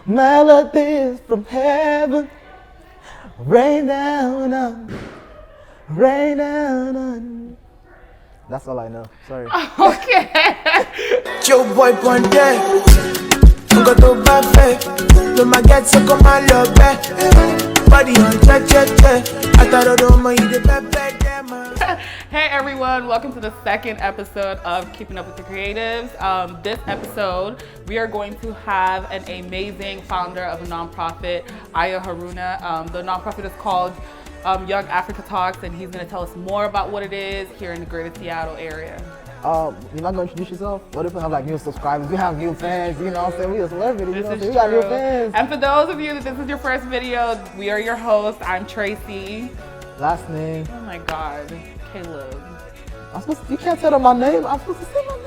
Melodies from heaven rain down on me, rain down on me. That's all I know. Sorry. Okay. Joe boy one day, I'm gonna do bad faith. No my get so come my love back. Body on check. I thought I don't mind the bad Hey everyone, welcome to the second episode of Keeping Up with the Creatives. This episode, we are going to have an amazing founder of a nonprofit, Ayo Haruna. The nonprofit is called Young Africa Talks, and he's going to tell us more about what it is here in the greater Seattle area. You're not going to introduce yourself? What if we have like new subscribers? We have new fans, you know what I'm saying? We a celebrity, you know what I'm saying? We got new fans. And for those of you that this is your first video, we are your hosts. I'm Tracy. Last name. Oh my God, Caleb. You can't tell them my name. I'm supposed to say my name.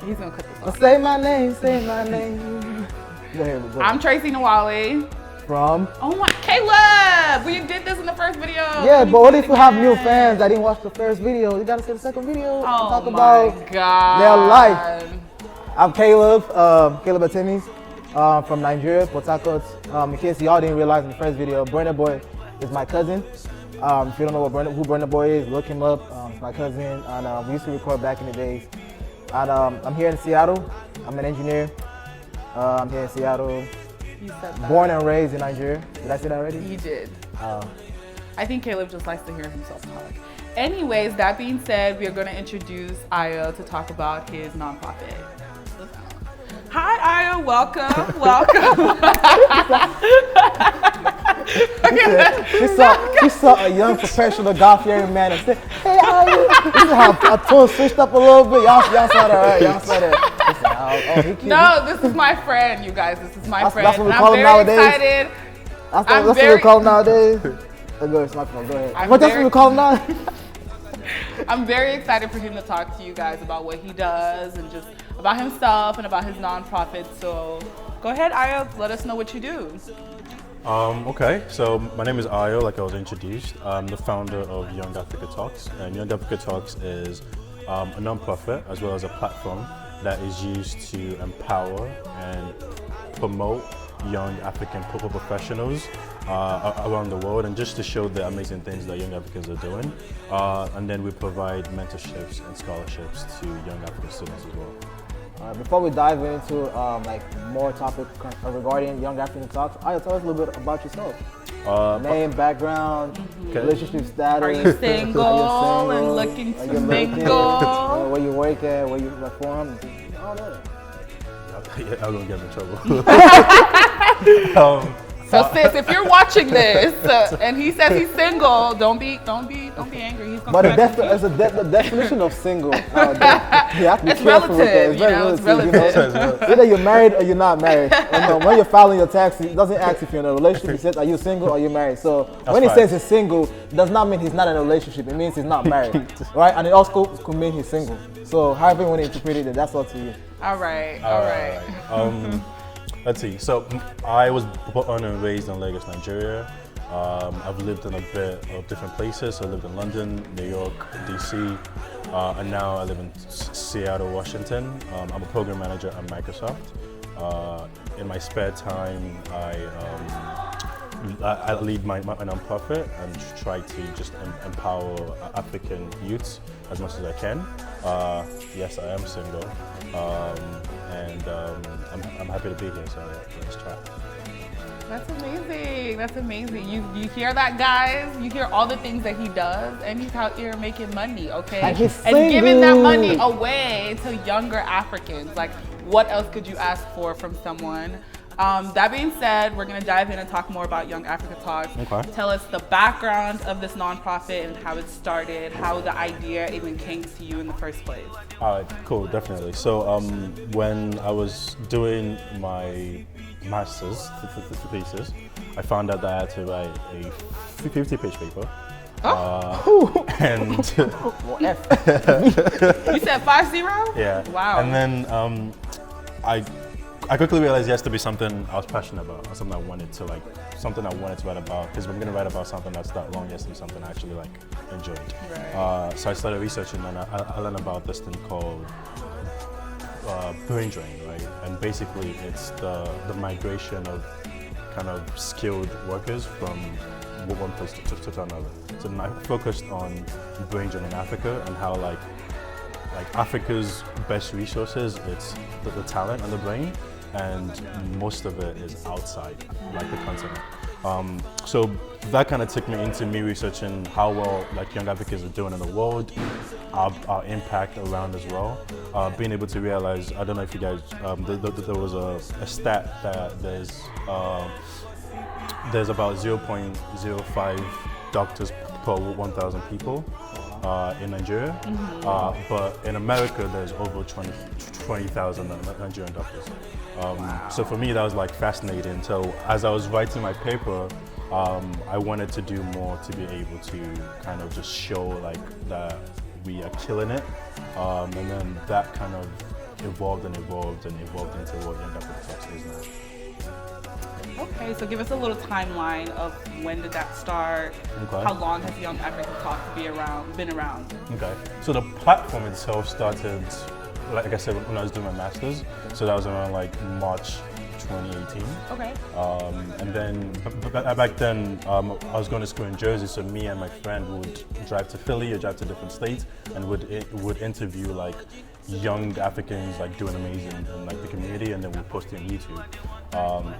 He's going to cut this off. Say my name. Go ahead. I'm Tracy Nawali. From? Oh my, Caleb! We did this in the first video. Yeah, but what if you have new fans that didn't watch the first video? You gotta see the second video. Talk about their life. I'm Caleb, Caleb Atimis, from Nigeria, Port Harcourt. In case y'all didn't realize in the first video, Burna Boy is my cousin. If you don't know who Burna Boy is, look him up. It's my cousin, and we used to record back in the days. And I'm here in Seattle. I'm an engineer. I'm here in Seattle. You said that. Born and raised in Nigeria. Did I say that already? You did. I think Caleb just likes to hear himself talk. Anyways, that being said, we are going to introduce Ayo to talk about his nonprofit. Hi, Ayo. Welcome. She saw a young professional golf-wearing man and said, "Hey, Ayo." This is how our tone switched up a little bit. Y'all saw that, right? Y'all saw that. No, this is my friend, you guys. This is my friend. That's what we call him nowadays. Excited. That's what we call him nowadays. Go ahead. That's what we call him now. I'm very excited for him to talk to you guys about what he does and just about himself and about his nonprofit. So go ahead, Ayo, let us know what you do. Okay, so my name is Ayo, like I was introduced. I'm the founder of Young Africa Talks, and Young Africa Talks is a non-profit as well as a platform that is used to empower and promote young African professionals around the world, and just to show the amazing things that young Africans are doing. And then we provide mentorships and scholarships to young African students as well. Before we dive into like more topics regarding Young African Talks, Ayo, tell us a little bit about yourself. Name, background, relationship status. Are you single and looking to mingle? Where you work at, where you perform, all that. Yeah, I'm gonna get in trouble. So sis, if you're watching this and he says he's single, don't be angry. He's gonna but the definition of single nowadays, you have to be it's careful with that. relative, it's relative. You know? Either you're married or you're not married. When you're filing your taxes, it doesn't ask if you're in a relationship. It says, are you single or are you married? So when he says he's single, it does not mean he's not in a relationship. It means he's not married, right? And it also could mean he's single. So however you want to interpret it, that's up to you. All right. Let's see. So I was born and raised in Lagos, Nigeria. I've lived in a bit of different places. I lived in London, New York, DC, and now I live in Seattle, Washington. I'm a program manager at Microsoft. In my spare time, I lead my nonprofit and try to just empower African youths as much as I can. Yes, I am single, and I'm happy to be here. So let's chat. That's amazing. You hear that, guys? You hear all the things that he does, and he's out here making money, okay? And giving that money away to younger Africans. Like, what else could you ask for from someone? That being said, we're going to dive in and talk more about Young Africa Talks. Okay. Tell us the background of this nonprofit and how it started, how the idea even came to you in the first place. All right, cool, definitely. So when I was doing my master's thesis, I found out that I had to write a 50-page paper. And You said 50? Yeah. Wow. And then I quickly realized it has to be something I was passionate about, or something I wanted to write about. Because if I'm gonna write about something that's that long, it has to be something I actually enjoyed. Right. So I started researching, and I learned about this thing called brain drain, right? And basically it's the migration of kind of skilled workers from one place to another. So I focused on brain drain in Africa and how like Africa's best resources, it's the talent and the brain, and most of it is outside, like the continent. So that kind of took me into me researching how well like young Africans are doing in the world, our impact around as well. Being able to realize, I don't know if you guys, there was a stat that there's about 0.05 doctors per 1,000 people in Nigeria, but in America there's over 20,000 Nigerian doctors. So for me that was like fascinating. So as I was writing my paper, I wanted to do more to be able to kind of just show like that we are killing it, and then that kind of evolved into what Young Africa Talks is now. Okay, so give us a little timeline of when did that start? Okay. How long has Young Africa Talks been around? Okay, so the platform itself started, like I said, when I was doing my master's. So that was around like March 2018. Okay. And then back then, I was going to school in Jersey, so me and my friend would drive to Philly or drive to different states and would interview like young Africans like doing amazing in like the community, and then we'd post it on YouTube.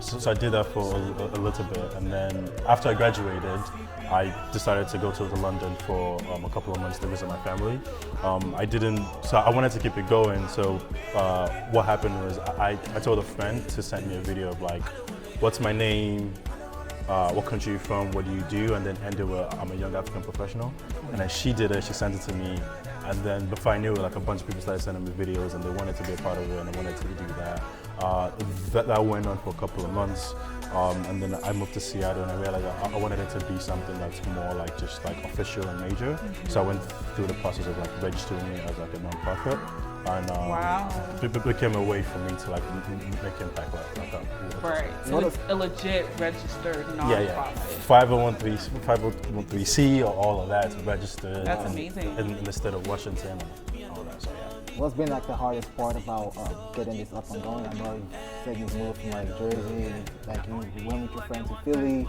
So I did that for a little bit, and then after I graduated, I decided to go to London for a couple of months to visit my family. So I wanted to keep it going. So what happened was I told a friend to send me a video of like, what's my name, what country you're from, what do you do, and then end it with I'm a young African professional. And then she did it, she sent it to me, and then before I knew it, like a bunch of people started sending me videos and they wanted to be a part of it and they wanted to do that. That went on for a couple of months, and then I moved to Seattle and I realized I wanted it to be something that's more like just like official and major. So I went through the process of like registering it as like a non-profit, and it became a way for me to like make impact like that. Right, so it's a legit registered non-profit. 501c or all of that, it's registered. That's amazing. In the state of Washington and all that, so yeah. What's been like the hardest part about getting this up and going? I know you said you moved from like Jersey, and like you went with your friends to Philly.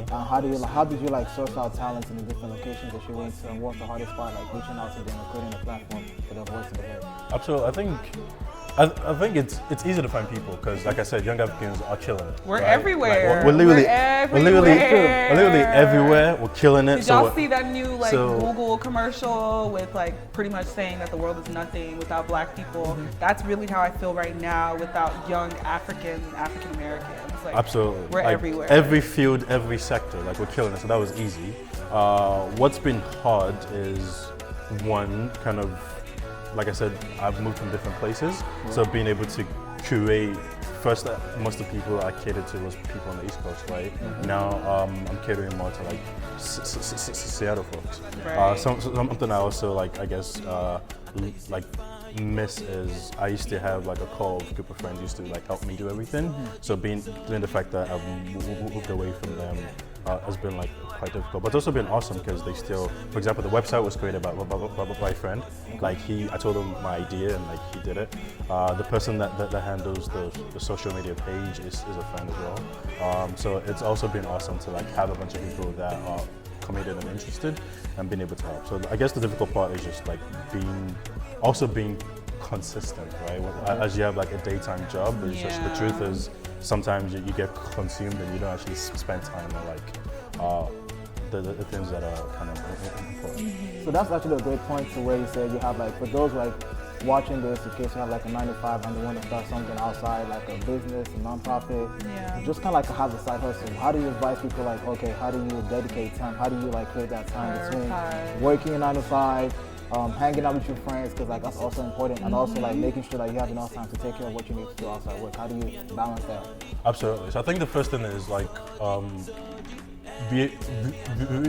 How did you like source out talents in the different locations that you went to, and what's the hardest part, like reaching out to them and creating a platform for their voice in the head? Absolutely, I think it's easy to find people because, like I said, young Africans are killing it. We're right? everywhere. Like, we're literally everywhere. We're killing it. Did y'all see that new like Google commercial with like pretty much saying that the world is nothing without Black people? That's really how I feel right now without young African Americans. Like, absolutely, we're like, everywhere. Every field, every sector, like we're killing it. So that was easy. What's been hard is one kind of. Like I said, I've moved from different places, so being able to curate, first most of the people I catered to was people on the East Coast, right? Now I'm catering more to like Seattle folks. Right. Something I also like, I guess, like miss is I used to have like a core group of friends who used to like help me do everything. So doing the fact that I've moved away from them has been like quite difficult, but it's also been awesome because they still, for example, the website was created by my friend. Like I told him my idea and like he did it. The person that handles the social media page is a friend as well. So it's also been awesome to like have a bunch of people that are committed and interested and being able to help. So I guess the difficult part is just like being consistent, right? As you have like a daytime job, it's just the truth is sometimes you get consumed and you don't actually spend time on like the things that are kind of important. So that's actually a great point to where you said you have like, for those like watching this, in case you have like a 9 to 5 and you want to start something outside, like a business, a non-profit, just kind of like have a side hustle. How do you advise people like, okay, how do you dedicate time? How do you like create that time between working a 9 to 5, hanging out with your friends, because like that's also important, and also like making sure that you have enough time to take care of what you need to do outside work? How do you balance that? Absolutely. So I think the first thing is like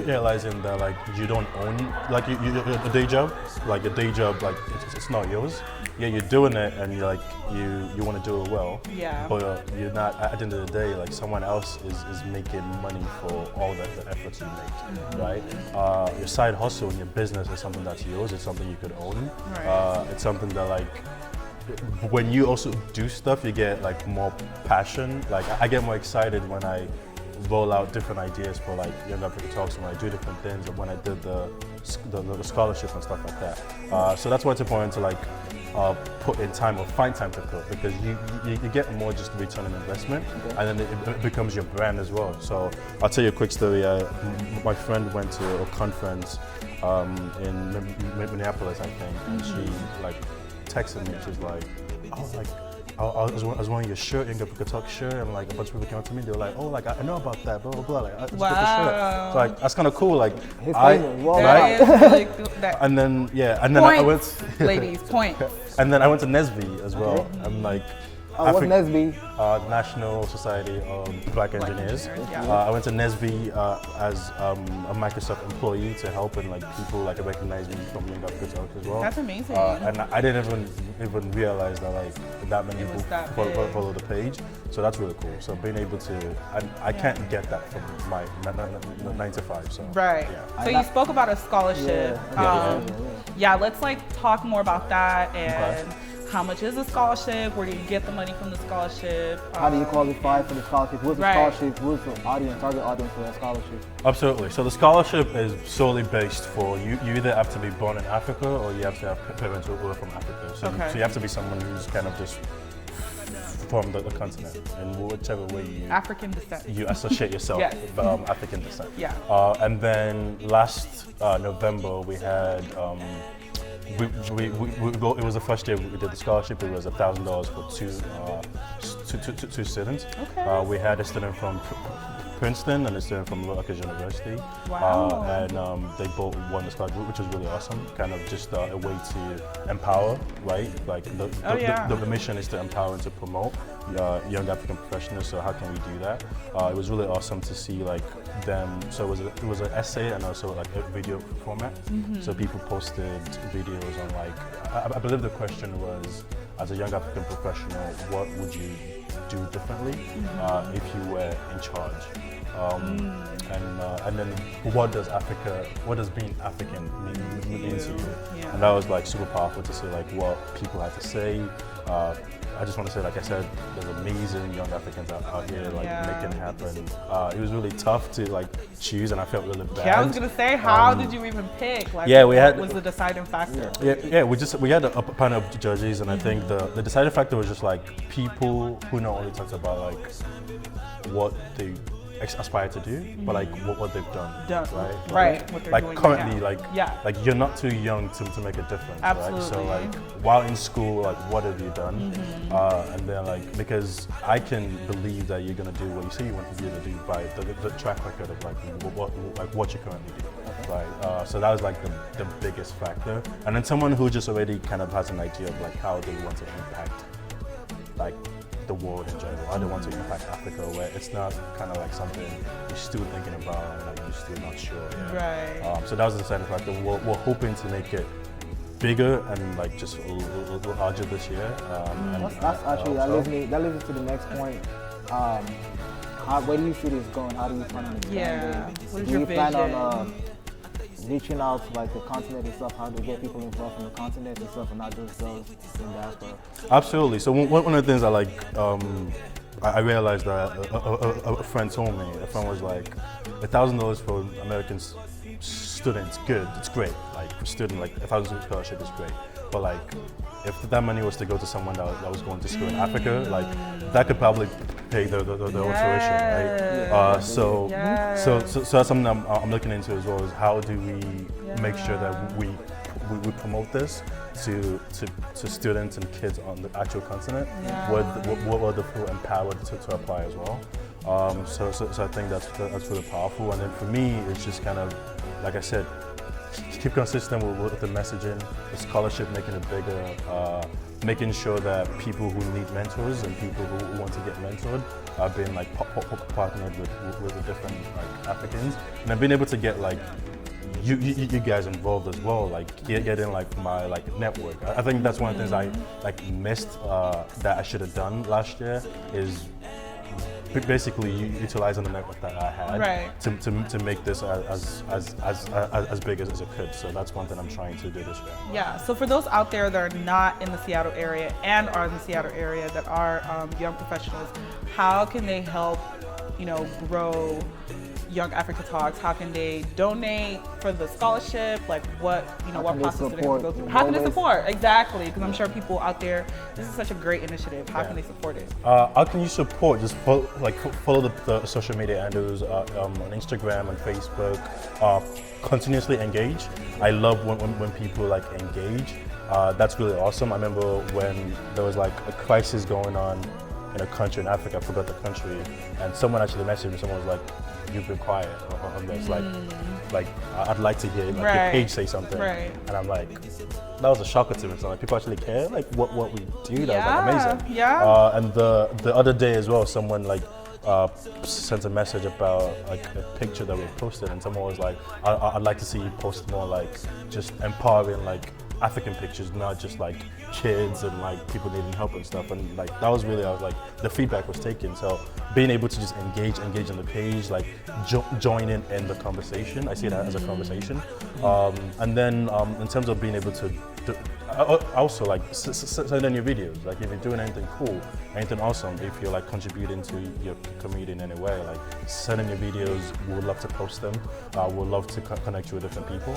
realizing that like you don't own like a day job. Like a day job, like it's not yours. Yeah, you're doing it and you're like you want to do it well. Yeah. But you're not. At the end of the day, like someone else is making money for all the efforts you make, right? Your side hustle and your business is something that's yours. It's something you could own. Right. It's something that like when you also do stuff, you get like more passion. Like I get more excited when I roll out different ideas for like Young Africa Talks, when I do different things, or when I did the scholarships and stuff like that. So that's why it's important to like put in time or find time to put, because you get more just return on investment, and then it becomes your brand as well. So I'll tell you a quick story. My friend went to a conference in Minneapolis, I think, and she like texted me. She's like, "Oh, like I was wearing your shirt, Young Africa Talk shirt," and like a bunch of people came up to me. They were like, "Oh, like I know about that, blah blah blah." Like, it's wow. The shirt. So like that's kind of cool. Like and then and then I went, ladies, points. And then I went to NSB as well. I'm like. What's NSB? National Society of Black Engineers. I went to NSB as a Microsoft employee to help, and like people like recognize me from Young Africa Talk as well. That's amazing. And I didn't even realize that like that many people follow the page. So that's really cool. So being able to, I can't get that from my 9 to 5. So right. Yeah. So you spoke about a scholarship. Yeah. Let's like talk more about that and. Okay. How much is a scholarship? Where do you get the money from the scholarship? How do you qualify for the scholarship? What's the scholarship? What's the target audience for that scholarship? Absolutely. So the scholarship is solely based for you. You either have to be born in Africa or you have to have parents who are from Africa. So, so you have to be someone who's kind of just from the continent, and whichever way you associate yourself with African descent. Yeah. And then last November we had. It was the first year we did the scholarship. It was $1,000 for two students. Okay. We had a student from Princeton and a student from Rutgers University. Wow. And they both won the scholarship, which was really awesome. Kind of just a way to empower, right? Like the mission is to empower and to promote young African professionals. So how can we do that? It was really awesome to see like them. So it was an essay and also like a video format. Mm-hmm. So people posted videos on like I believe the question was, as a young African professional, what would you do differently if you were in charge? And then what does being African mean to you? Yeah. And that was like super powerful to see like what people had to say. I just want to say, like I said, there's amazing young Africans out here like making it happen. It was really tough to like choose, and I felt really bad. Yeah, I was gonna say, how did you even pick? Like, what was the deciding factor? We had a panel of judges, and I think the deciding factor was just like people who not only talked about like what they aspire to do, but like what they've done. Right. What they're like doing currently, now. like you're not too young to make a difference. Absolutely. Right? So like while in school, like what have you done? And then like because I can believe that you're gonna do what you say you want to do by the track record of like what you currently do. Right. So that was like the biggest factor. And then someone who just already kind of has an idea of like how they want to impact like the world in general. I don't want to impact Africa, where it's not kind of like something you're still thinking about and like you're still not sure. Right. So that was the deciding factor. We're hoping to make it bigger and like just a little larger this year. That's actually that leads me to the next point. Where do you see this going? How do you plan on expanding? What is your vision? Plan on reaching out to like the continent and stuff, how to get people involved from the continent and stuff, and not just those in diaspora? Absolutely. So one of the things I like, I realized that a friend told me. A friend was like, $1,000 for American students, good, it's great. Like for student, like $1,000 scholarship is great. But like, if that money was to go to someone that was going to school in Africa, like that could probably pay their tuition, right? So that's something I'm looking into as well. Is how do we make sure that we promote this to students and kids on the actual continent, where they feel empowered to apply as well. So I think that's really powerful. And then for me, it's just kind of like I said, keep consistent with the messaging, the scholarship, making it bigger, making sure that people who need mentors and people who want to get mentored are being like partnered with the different like Africans, and then being able to get like you guys involved as well, like getting like my like network. I think that's one of the things I like missed that I should have done last year is basically utilizing the network that I had to make this as big as it could. So that's one thing I'm trying to do this year. Yeah, so for those out there that are not in the Seattle area and are in the Seattle area that are young professionals, how can they help, grow Young Africa Talks? How can they donate for the scholarship? Like what process do they have to go through? How can they support? Exactly, because I'm sure people out there, this is such a great initiative. How can they support it? How can you support? Just follow the social media handles on Instagram and Facebook. Continuously engage. I love when people engage. That's really awesome. I remember when there was a crisis going on in a country in Africa, I forgot the country, and someone actually messaged me, someone was like, you've been quiet on this, I'd like to hear your page say something. And I'm like, that was a shocker to me. So people actually care, what we do. That was amazing. Yeah. And the other day as well, someone sent a message about a picture that we posted, and someone was like, I'd like to see you post more just empowering African pictures, not just kids and people needing help and stuff. And that was really, I was the feedback was taken. So being able to just engage on the page, join in the conversation. I see that as a conversation. And then in terms of being able to also send in your videos. If you're doing anything cool, anything awesome, if you're contributing to your community in any way, send in your videos. We would love to post them. We'd love to connect you with different people.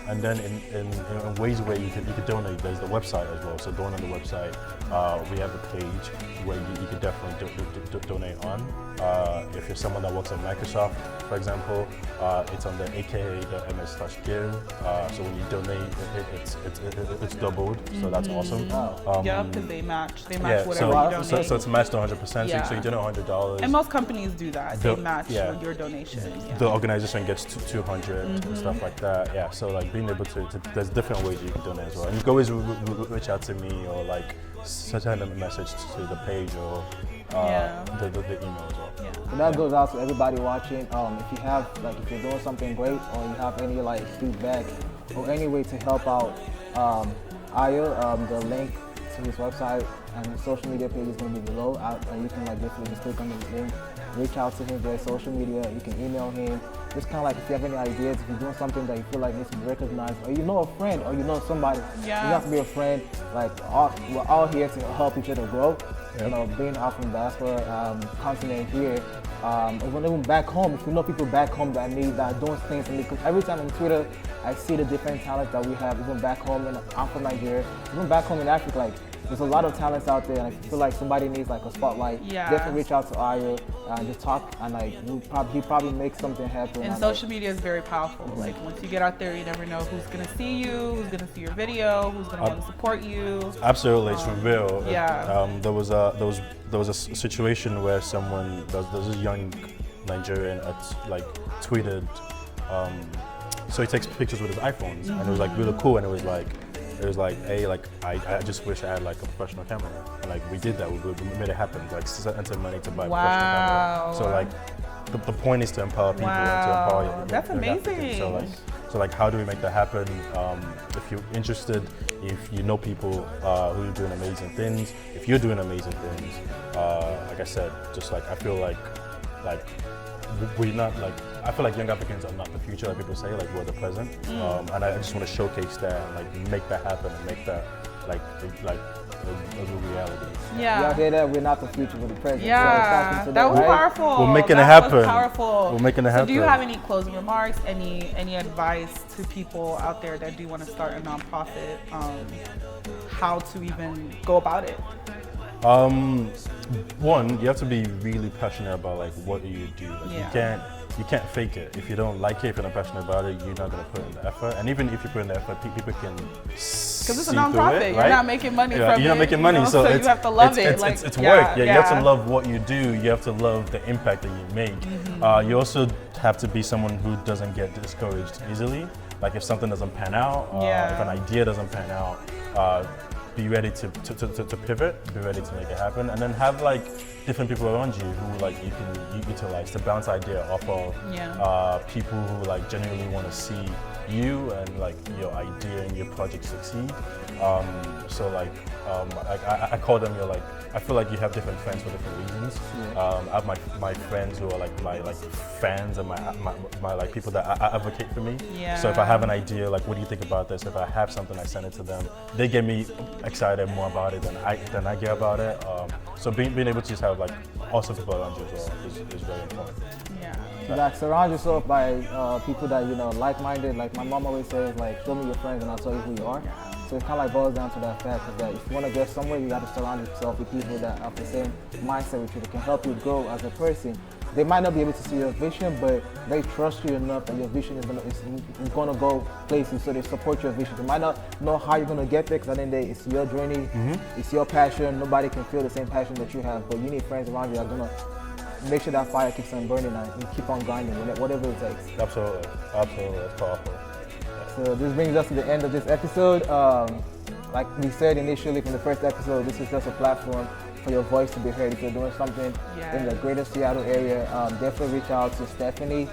And then in ways where you could donate, there's the website as well. So going on the website, we have a page where you could definitely donate on. If you're someone that works at Microsoft, for example, it's on the aka.ms/give. So when you donate, it's doubled. So that's awesome. Yeah, because they match whatever you donate. So it's matched 100%. Yeah. So you donate $100. And most companies do that. They match your donation. The organization gets $200 and stuff like that. Yeah. So being able to, there's different ways you can donate as well. And you can always reach out to me or send a message to the page or the email as well. Yeah. And that goes out to everybody watching. If you have if you're doing something great or you have any feedback or any way to help out Ayo, the link to his website and his social media page is going to be below. And you can definitely just click on the link, reach out to him via social media. You can email him. Just if you have any ideas, if you're doing something that you feel needs to be recognized, or a friend, or somebody, you have to be a friend. We're all here to help each other grow. Yep. Being out from the Diaspora continent here, even back home, if you know people back home that are doing things for me, because every time on Twitter, I see the different talents that we have, even back home, and I'm from Nigeria, even back home in Africa, there's a lot of talents out there, and I feel somebody needs a spotlight. Definitely reach out to Ayo and just talk, and he probably makes something happen. And social media is very powerful. Once you get out there, you never know who's gonna see you, who's gonna see your video, who's gonna want to support you. Absolutely, it's real. Yeah. There was a situation where there's a young Nigerian tweeted. So he takes pictures with his iPhones, and it was really cool, and it was hey, I just wish I had a professional camera. And we did that, we made it happen. Sent some money to buy a professional camera. So the point is to empower people and to empower you. That's amazing. So how do we make that happen? If you're interested, if you know people who are doing amazing things, if you're doing amazing things, like I said, just I feel we're not I feel young Africans are not the future, people say, we're the present. And I just want to showcase that and make that happen and make that a reality. Yeah. Y'all hear that? We're not the future, we're the present. Yeah, so that was powerful. We're making it happen. Was powerful. We're making it happen. So do you have any closing remarks, any advice to people out there that do want to start a nonprofit, how to even go about it? One, you have to be really passionate about what you do. You can't fake it. If you don't like it, if you're not passionate about it, you're not gonna put in the effort. And even if you put in the effort, people can see because it's a nonprofit, it, right? You're not making money from it. You're not making money, so you have to love it. It's work. You have to love what you do. You have to love the impact that you make. You also have to be someone who doesn't get discouraged easily. If something doesn't pan out, if an idea doesn't pan out, be ready to pivot, be ready to make it happen, and then have different people around you who you can utilize to bounce idea off of. People who genuinely want to see you and like your idea and your project succeed. So like I call them your like. I feel like you have different friends for different reasons. I have my friends who are like my fans and my like people that advocate for me. Yeah. So if I have an idea, like what do you think about this? If I have something, I send it to them. They get me excited more about it than I get about it. So being able to just have like awesome people around you as well is very important. Yeah. Like surround yourself by people that like-minded. Like my mom always says, like show me your friends and I'll tell you who you are. So it kind of like boils down to that fact that if you want to get somewhere, you got to surround yourself with people that have the same mindset with you, that can help you grow as a person. They might not be able to see your vision, but they trust you enough that your vision is gonna go places, so they support your vision. They might not know how you're gonna get there, because at the end of the day, it's your journey, it's your passion. Nobody can feel the same passion that you have, but you need friends around you that are gonna make sure that fire keeps on burning and keep on grinding, whatever it takes. Absolutely, that's powerful. So this brings us to the end of this episode. Like we said initially from the first episode, this is just a platform for your voice to be heard. If you're doing something in the greater Seattle area, definitely reach out to Stephanie.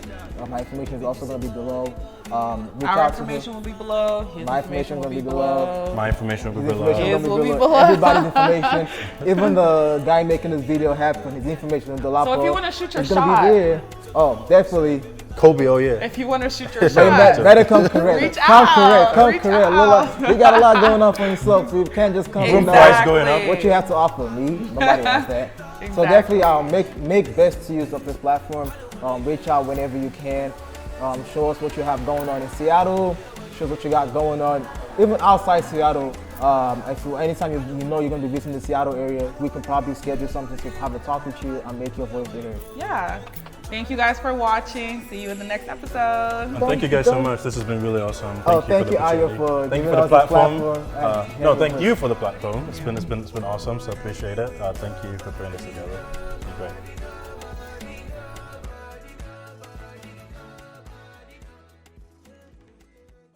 My information is also going to be below. Our information will be below. My information will be below. My information will be His below. information will be below. Everybody's information. Even the guy making this video his information in the lapo. So if you want to shoot your it's gonna shot, be there. Oh, definitely. Kobe, oh yeah. if you want to shoot your shot, Better come correct. Reach Come out. correct. Reach Come correct. out. We got a lot going on for yourself, so you can't just come Exactly. Going up. what you have to offer me. Nobody wants that. Exactly. So definitely make best use of this platform. Reach out whenever you can. Show us what you have going on in Seattle. Show us what you got going on even outside Seattle. Anytime you know you're going to be visiting the Seattle area, we can probably schedule something to have a talk with you and make your voice heard. Yeah. Thank you guys for watching. See you in the next episode. Thank you guys so much. This has been really awesome. Thank you, Ayo, for thank you giving for the us platform. No, thank you for the platform. It's been awesome. So appreciate it. Thank you for putting this together. It's been great.